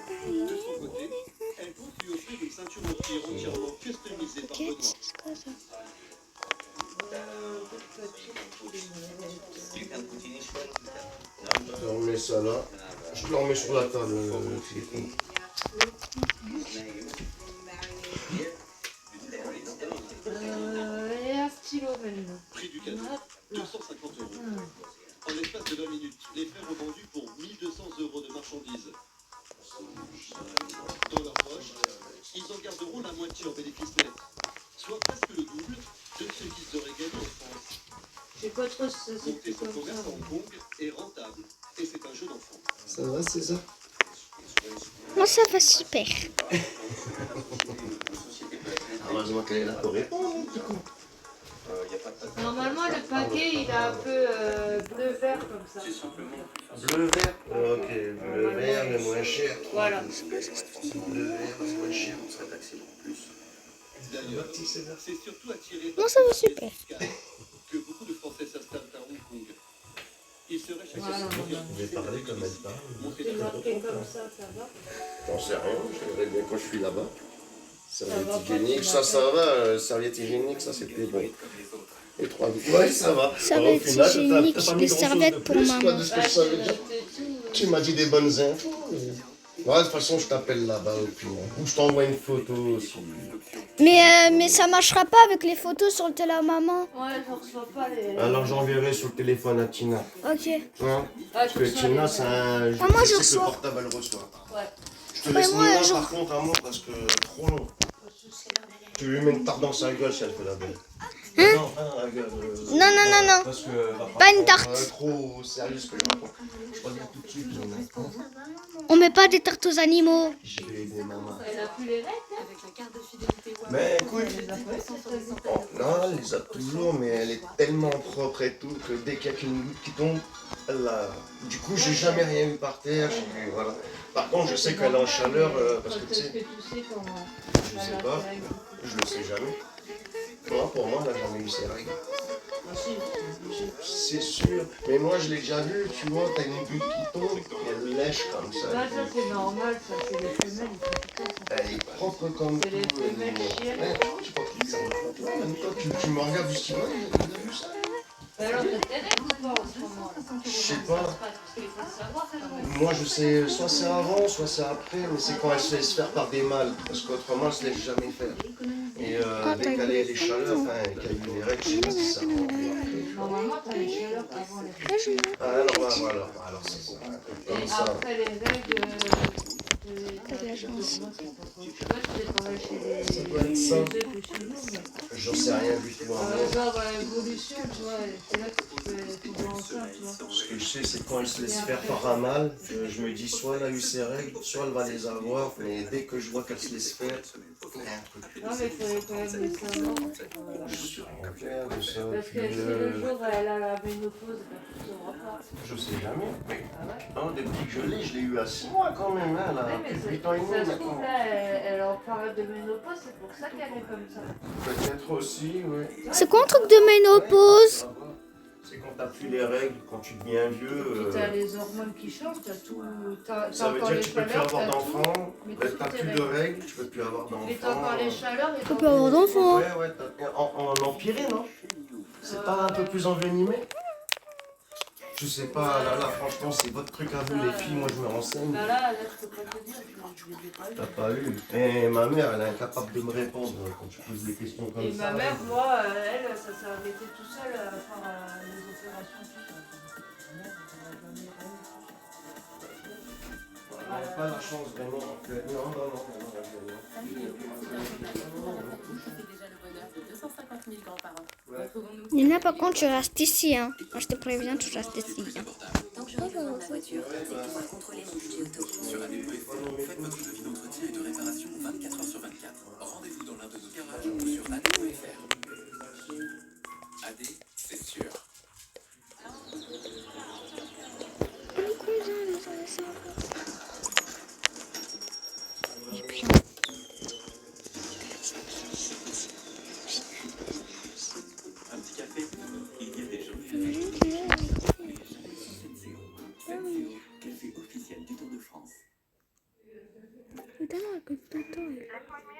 De son côté, elle compte lui offrir une ceinture en cuir entièrement customisée par Benoît. On met ça là. Je le remets sur la table, Philippe. Et un stylo maintenant. Prix du cadeau, 250 €. En l'espace de 20 minutes, les frères ont vendu pour 1 200 € de marchandises. Dans leur poche, ils en garderont la moitié en bénéfice net, soit presque le double de ce qu'ils auraient gagné en France. J'ai pas trop ce Monter son comme commerce ça. à Hong Kong est rentable, et c'est un jeu d'enfant. Ça va, César? Moi, ça va super. Heureusement qu'elle est là pour répondre. Normalement, le paquet, il est un peu bleu-vert comme ça. Bleu-vert? Ok, bleu-vert, le moins cher. Voilà. Bleu-vert, le moins cher, on serait taxé beaucoup plus. D'ailleurs, c'est surtout attiré Non, par ça va cette super. fiscale que beaucoup de Français s'installent à Hong Kong. Ils seraient chaque Voilà, année voilà. Je vais parler comme elle parle. monter C'est sur marqué comme ça va. J'en sais rien, je verrai bien quand je suis là-bas. va Serviette pas, hygiénique, tu ça va. Serviette hygiénique, ça c'est plus bon. Et 3 vies. Ouais, ça va. Serviette Au final, hygiénique t'as pas mis et grand-chose serviette de pour plus, maman. quoi, de ce que je savais déjà. Tu m'as dit des bonnes infos. Ouais, de toute façon, je t'appelle là-bas au pire. Ou je t'envoie une photo aussi. Mais ça marchera pas avec les photos sur le télé à maman. Ouais, je reçois pas les. Alors j'enverrai sur le téléphone à Tina. Ok. Hein? Ah, Parce que Tina, c'est un. Ah, moi, je sais que reçois. le portable, elle reçoit. Ouais. Je te laisse moi, Nina, je- par contre, à moi, parce que trop long. Tu lui mets une tarte dans sa gueule si elle fait la belle. Non, pas dans la gueule. Non. Parce que, Pas une tarte. trop sérieux ce que je raconte. Je reviens tout de suite, Nina. On met pas des tartes aux animaux. Je vais aider maman. Elle a plus les règles, Avec la carte de fidélité Web. Mais écoute, elle les a pas sur ta vie. oh, non, elle les a toujours, mais elle est tellement propre et tout que dès qu'il y a qu'une goutte qui tombe, elle la... Du coup, j'ai jamais rien eu par terre. Voilà. Par contre, je sais qu'elle est en chaleur parce que tu sais, Peut-être que tu sais comment. je sais pas, je le sais jamais. Moi, pour moi, elle n'a jamais eu ses règles. C'est sûr. Mais moi, je l'ai déjà vu, tu vois, t'as une goutte qui tombe, et elle lèche comme ça. Ça c'est normal, ça c'est les femelles, ils font tout ça. Elle est propre comme C'est les tout. femelles chiennes. Ouais, je crois que ça me même toi, tu me regardes du style, t'as vu ça? Mais alors, t'as des règles ou pas en ce moment? Je sais pas. Parce qu'il faut le savoir quand même. Moi, je sais, soit c'est avant, soit c'est après, mais c'est quand elle se laisse faire par des mâles, parce qu'autrement, elle se laisse jamais faire. Et dès qu'elle a les chaleurs, enfin, qu'elle a eu les règles, je sais pas si ça rend Normalement, t'as les chaleurs avant les règles. Ah, alors c'est ça. Comme Et ça. après les règles, T'as de la chance. toi, tu es pareil chez les Ça doit être ça. chez eux que chez nous, mais J'en sais rien du tout. Hein. genre l'évolution, tu vois, c'est là que tu peux tomber enceinte, tu vois. Ce que je sais, c'est quand elle se laisse faire par un mâle, je me dis soit elle a eu ses règles, soit elle va les avoir, mais dès que je vois qu'elle se laisse faire, il y a un truc. Non, mais il faudrait quand même le savoir. Je suis en clair de ça. Parce que puis, si le jour elle a la ménopause, ben, tu ne sauras pas. je sais jamais. Ah ouais? Non, depuis que je l'ai eu à 6 mois quand même, hein, là, Ouais, mais plus de 8 ans et demi ça se maintenant. trouve, là, elle est en période de ménopause, c'est pour ça qu'elle est comme ça. Peut-être aussi, oui. C'est quoi un truc de ménopause? C'est quand t'as plus les règles, quand tu deviens vieux. Puis t'as les hormones qui changent, t'as tout. T'as Ça veut encore dire les que tu peux plus chaleurs, avoir t'as tout. d'enfants, Mais t'as toutes tes plus de règles, tu peux plus avoir d'enfants. Mais t'as encore les chaleurs et Tu peux avoir d'enfants. Ouais, en empiré, non? C'est pas un peu plus envenimé? Je sais pas, là, franchement, c'est votre truc à vous, les filles, moi je me renseigne. Bah là, je peux pas te dire, je les ai pas eu. T'as pas eu. Et ma mère, elle est incapable de me répondre quand tu poses des questions comme Et ça. ma mère, moi, elle, ça s'est arrêté tout seul à faire les opérations, tout ça. Ma mère, elle a jamais rien eu. On n'a pas la chance vraiment. Non. Déjà le bonheur de 250 000 grands-parents. Retrouvons-nous Nina, par contre, tu restes ici. Hein. Moi, je te préviens, tu restes ici. Hein. tant que je reste dans ma voiture, c'est pouvoir contrôler mon budget auto. Sur ADEF, faites votre devis d'entretien et de réparation 24 heures sur 24. Rendez-vous dans l'un de nos garages ou sur AD.fr. AD, c'est sûr. Un petit café, il y a des gens. Senseo, café officiel du Tour de Putain, non, elle cause tout le temps. Elle.